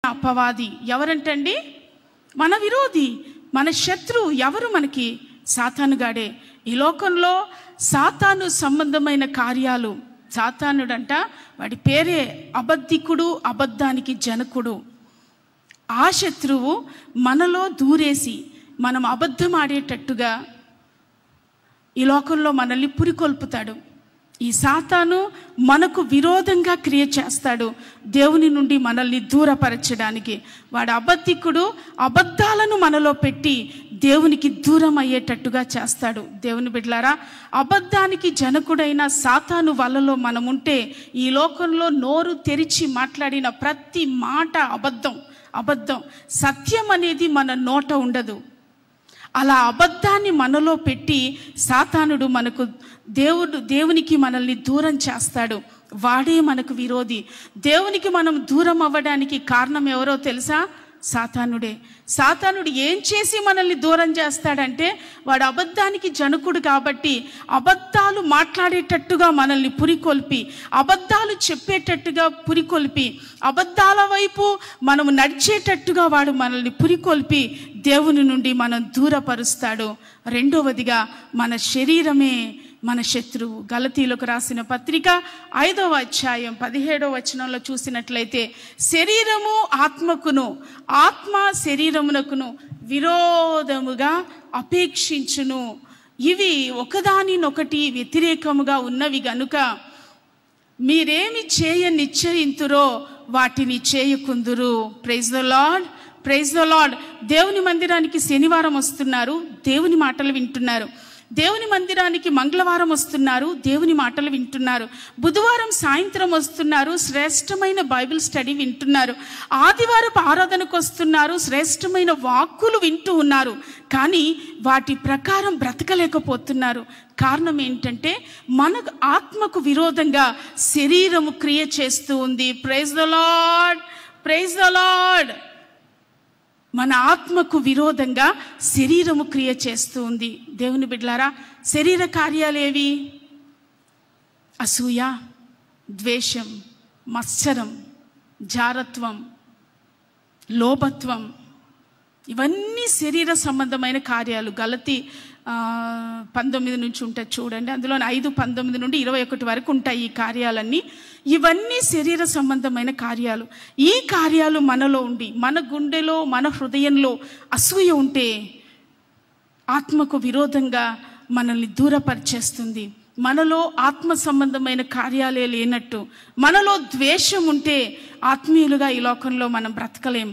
అపవాది ఎవరంటండి? మన విరోధి, మన శత్రువు. ఎవరు మనకి? సాతానుగాడే. ఈ లోకంలో సాతాను సంబంధమైన కార్యాలు, సాతానుడంట వాడి పేరే అబద్ధికుడు, అబద్ధానికి జనకుడు. ఆ శత్రువు మనలో దూరేసి మనం అబద్ధం ఆడేటట్టుగా ఈ లోకంలో మనల్ని పురికొల్పుతాడు. ఈ సాతాను మనకు విరోధంగా క్రియ చేస్తాడు, దేవుని నుండి మనల్ని దూరపరచడానికి. వాడు అబద్ధికుడు, అబద్ధాలను మనలో పెట్టి దేవునికి దూరం అయ్యేటట్టుగా చేస్తాడు. దేవుని బిడ్డలారా, అబద్ధానికి జనకుడైన సాతాను వలలో మనముంటే ఈ లోకంలో నోరు తెరిచి మాట్లాడిన ప్రతి మాట అబద్ధం. సత్యం అనేది మన నోట ఉండదు. అలా అబద్ధాన్ని మనలో పెట్టి సాతానుడు మనకు దేవునికి మనల్ని దూరం చేస్తాడు. వాడే మనకు విరోధి. దేవునికి మనం దూరం అవ్వడానికి కారణం ఎవరో తెలుసా? సాతానుడే. సాతానుడు ఏం చేసి మనల్ని దూరం చేస్తాడంటే, వాడు అబద్ధానికి జనకుడు కాబట్టి అబద్ధాలు మాట్లాడేటట్టుగా మనల్ని పురికొల్పి, అబద్ధాలు చెప్పేటట్టుగా పురికొల్పి, అబద్ధాల వైపు మనం నడిచేటట్టుగా వాడు మనల్ని పురికొల్పి దేవుని నుండి మనం దూరపరుస్తాడు. రెండవదిగా మన శరీరమే మన శత్రువు. గలతీలకు రాసిన పత్రిక 5వ అధ్యాయం 17వ వచనంలో చూసినట్లయితే, శరీరము ఆత్మకును, ఆత్మ శరీరమునకును విరోధముగా అపేక్షించును. ఇవి ఒకదానినొకటి వ్యతిరేకముగా ఉన్నవి గనుక మీరేమి చేయ నిశ్చయింతురో వాటిని చేయకుందురు. Praise the Lord, praise the Lord. దేవుని మందిరానికి శనివారం వస్తున్నారు, దేవుని మాటలు వింటున్నారు. దేవుని మందిరానికి మంగళవారం వస్తున్నారు, దేవుని మాటలు వింటున్నారు. బుధవారం సాయంత్రం వస్తున్నారు, శ్రేష్టమైన బైబిల్ స్టడీ వింటున్నారు. ఆదివారం ఆరాధనకు వస్తున్నారు, శ్రేష్టమైన వాక్కులు వింటూ ఉన్నారు. కానీ వాటి ప్రకారం బ్రతకలేకపోతున్నారు. కారణం ఏంటంటే, మన ఆత్మకు విరోధంగా శరీరము క్రియ చేస్తూ ఉంది. Praise the Lord, praise the Lord. మన ఆత్మకు విరోధంగా శరీరము క్రియ చేస్తూ ఉంది. దేవుని బిడ్డలారా, శరీర కార్యాలేవి? అసూయ, ద్వేషం, మత్సరం, జారత్వం, లోభత్వం, ఇవన్నీ శరీర సంబంధమైన కార్యాలు. గలతీ 19 నుంచి ఉంటుంది చూడండి, అందులో 5:19 నుండి 21 వరకు ఉంటాయి ఈ కార్యాలన్నీ. ఇవన్నీ శరీర సంబంధమైన కార్యాలు. ఈ కార్యాలు మనలో ఉండి, మన గుండెలో, మన హృదయంలో అసూయ ఉంటే ఆత్మకు విరోధంగా మనల్ని దూరపరిచేస్తుంది. మనలో ఆత్మ సంబంధమైన కార్యాలే లేనట్టు, మనలో ద్వేషం ఉంటే ఆత్మీయులుగా ఈ లోకంలో మనం బ్రతకలేం.